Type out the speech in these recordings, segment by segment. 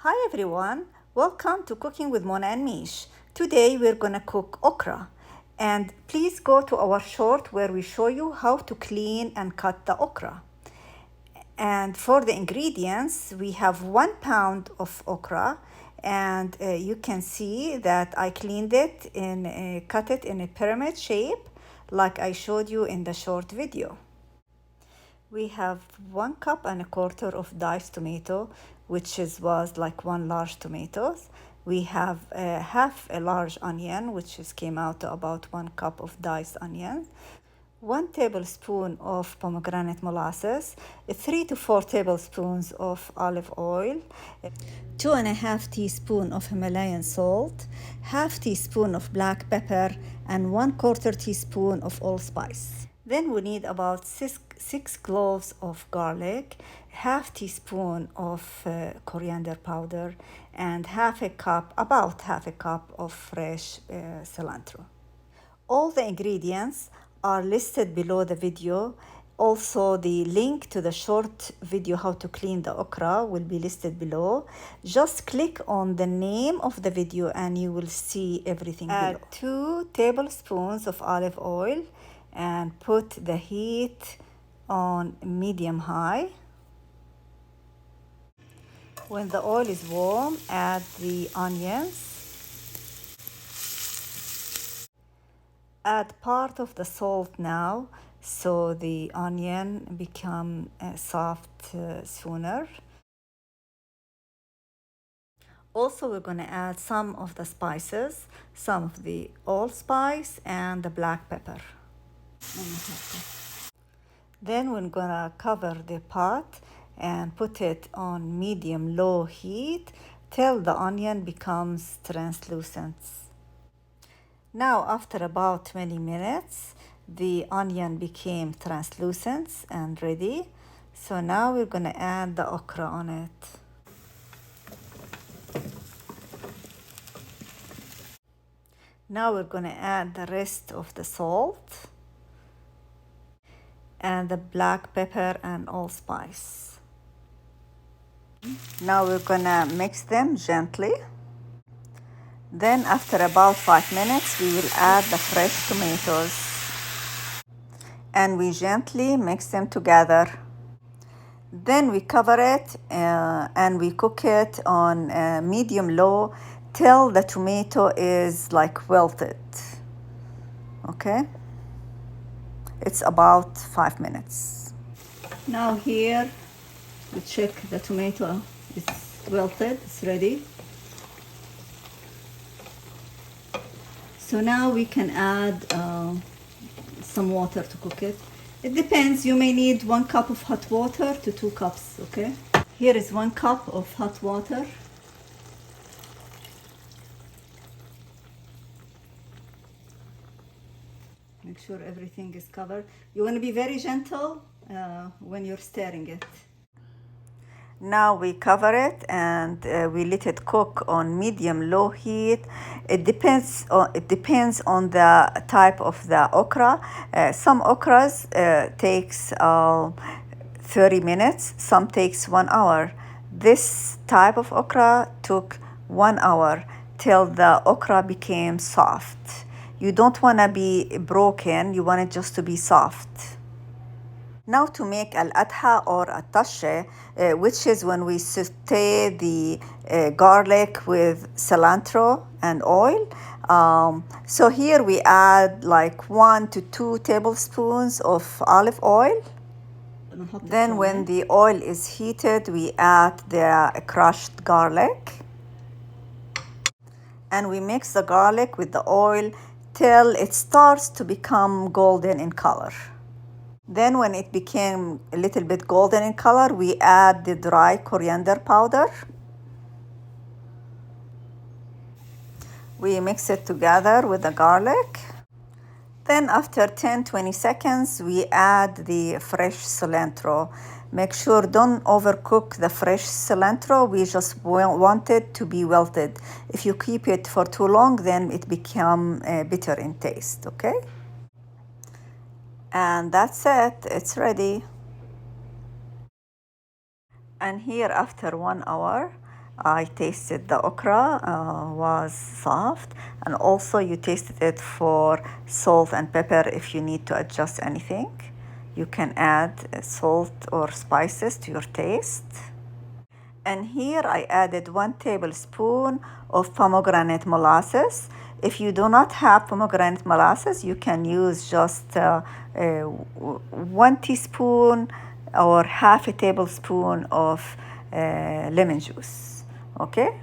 Hi everyone, welcome to Cooking with Mona and Mish. Today we're gonna cook okra, and please go to our short where we show you how to clean and cut the okra. And for the ingredients, we have 1 pound of okra, and you can see that I cleaned it and cut it in a pyramid shape like I showed you in the short video. We have 1.25 cups of diced tomato, which was like 1 large tomatoes. We have half a large onion, which came out to about 1 cup of diced onion. 1 tablespoon of pomegranate molasses, 3 to 4 tablespoons of olive oil, 2.5 teaspoons of Himalayan salt, half teaspoon of black pepper, and 1/4 teaspoon of allspice. Then we need about six cloves of garlic, half teaspoon of coriander powder, and about half a cup of fresh cilantro. All the ingredients are listed below the video. Also, the link to the short video how to clean the okra will be listed below. Just click on the name of the video and you will see everything below. Add 2 tablespoons of olive oil and put the heat on medium high. When the oil is warm, add the onions. Add part of the salt now so the onion become soft sooner. Also, we're going to add some of the spices, some of the allspice and the black pepper. Then we're going to cover the pot and put it on medium-low heat till the onion becomes translucent. Now, after about 20 minutes, the onion became translucent and ready. So now we're going to add the okra on it. Now we're going to add the rest of the salt and the black pepper and allspice. Now we're going to mix them gently. Then after about 5 minutes, we will add the fresh tomatoes and we gently mix them together. Then we cover it and we cook it on medium-low till the tomato is like wilted. Okay? It's about 5 minutes. Now here we check the tomato is wilted, it's ready. So now we can add some water to cook it. It depends, you may need 1 cup of hot water to 2 cups, okay? Here is 1 cup of hot water. Make sure everything is covered. You want to be very gentle when you're stirring it. Now we cover it and we let it cook on medium-low heat. It depends on the type of the okra. Some okras takes 30 minutes. Some takes 1 hour. This type of okra took 1 hour till the okra became soft. You don't want to be broken. You want it just to be soft. Now to make al-Atha or Atha, which is when we saute the garlic with cilantro and oil. So here we add like 1 to 2 tablespoons of olive oil. Then when the oil is heated, we add the crushed garlic. And we mix the garlic with the oil till it starts to become golden in color. Then when it became a little bit golden in color, we add the dry coriander powder. We mix it together with the garlic. Then after 10-20 seconds, we add the fresh cilantro. Make sure don't overcook the fresh cilantro. We just want it to be wilted. If you keep it for too long, then it becomes bitter in taste, okay? And that's it, it's ready. And here after 1 hour, I tasted the okra was soft, and also you tasted it for salt and pepper. If you need to adjust anything, you can add salt or spices to your taste. And here I added 1 tablespoon of pomegranate molasses. If you do not have pomegranate molasses, you can use just 1 teaspoon or half a tablespoon of lemon juice. Okay?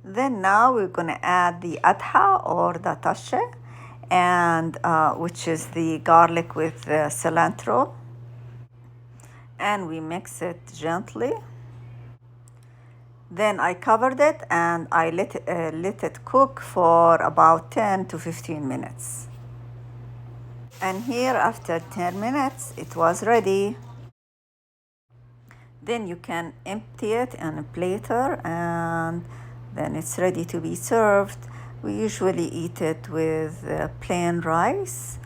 Then now we're gonna add the Atha or the tashe, and which is the garlic with cilantro, and we mix it gently. Then I covered it and I let it cook for about 10 to 15 minutes. And here after 10 minutes, it was ready. Then you can empty it in a platter and then it's ready to be served. We usually eat it with plain rice.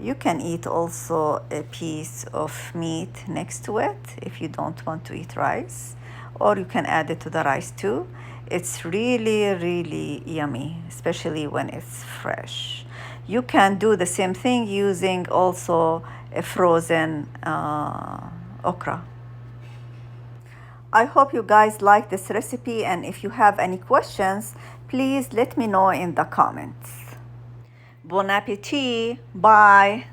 You can eat also a piece of meat next to it if you don't want to eat rice, or you can add it to the rice too. It's really, really yummy, especially when it's fresh. You can do the same thing using also a frozen okra. I hope you guys like this recipe, and if you have any questions, please let me know in the comments. Bon appetit. Bye.